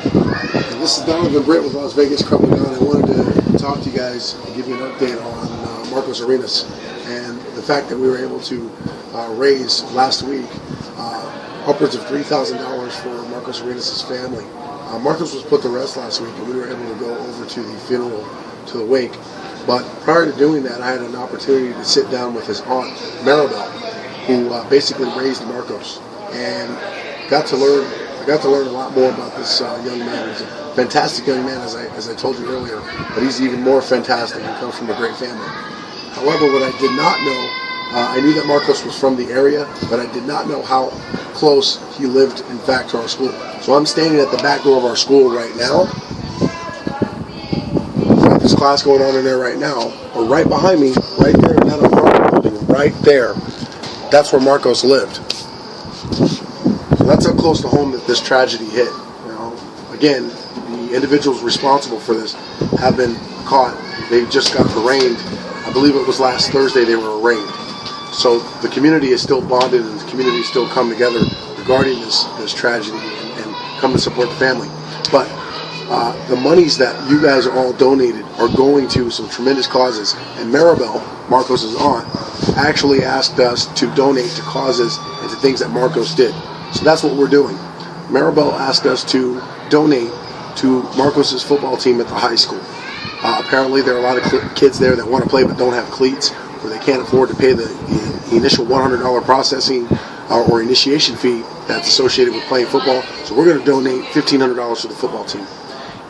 This is Donovan Britt with Las Vegas Crumbling Down. I wanted to talk to you guys and give you an update on Marcos Arenas and the fact that we were able to raise last week upwards of $3,000 for Marcos Arenas' family. Marcos was put to rest last week, and we were able to go over to the funeral, to the wake. But prior to doing that, I had an opportunity to sit down with his aunt, Maribel, who basically raised Marcos, and I got to learn a lot more about this young man. He's a fantastic young man, as I told you earlier, but he's even more fantastic and comes from a great family. However, what I did not know, I knew that Marcos was from the area, but I did not know how close he lived, in fact, to our school. So I'm standing at the back door of our school right now. This class going on in there right now, or right behind me, right there in that apartment building, right there. That's where Marcos lived. So that's how close to home that this tragedy hit. Again, the individuals responsible for this have been caught. They just got arraigned. I believe it was last Thursday they were arraigned. So the community is still bonded, and the community is still come together regarding this tragedy and come to support the family. But the monies that you guys are all donated are going to some tremendous causes. And Maribel, Marcos' aunt, actually asked us to donate to causes and to things that Marcos did. So that's what we're doing. Maribel asked us to donate to Marcos' football team at the high school. Apparently there are a lot of kids there that want to play but don't have cleats, or they can't afford to pay the initial $100 processing or initiation fee that's associated with playing football. So we're going to donate $1,500 to the football team.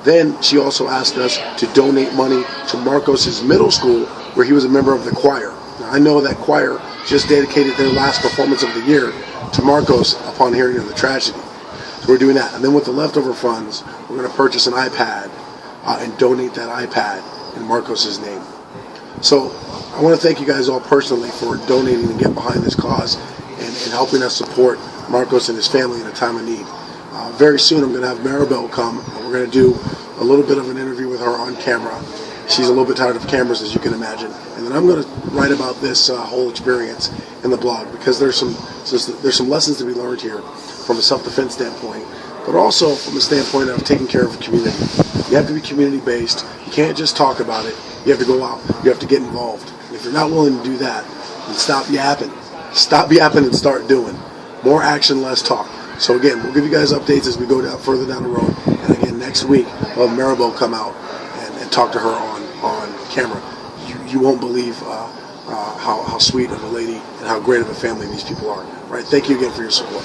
Then she also asked us to donate money to Marcos' middle school, where he was a member of the choir. Now, I know that choir just dedicated their last performance of the year to Marcos upon hearing of the tragedy. So we're doing that. And then with the leftover funds, we're going to purchase an iPad and donate that iPad in Marcos' name. So I want to thank you guys all personally for donating and getting behind this cause and helping us support Marcos and his family in a time of need. Very soon I'm going to have Maribel come, and we're going to do a little bit of an interview with her on camera. She's a little bit tired of cameras, as you can imagine. And then I'm going to write about this whole experience in the blog, because there's some lessons to be learned here from a self-defense standpoint, but also from a standpoint of taking care of the community. You have to be community-based. You can't just talk about it. You have to go out. You have to get involved. And if you're not willing to do that, then stop yapping. Stop yapping and start doing. More action, less talk. So again, we'll give you guys updates as we go further down the road. And again, next week, we'll have Maribel come out and talk to her on camera. You won't believe how sweet of a lady and how great of a family these people are. All right, thank you again for your support.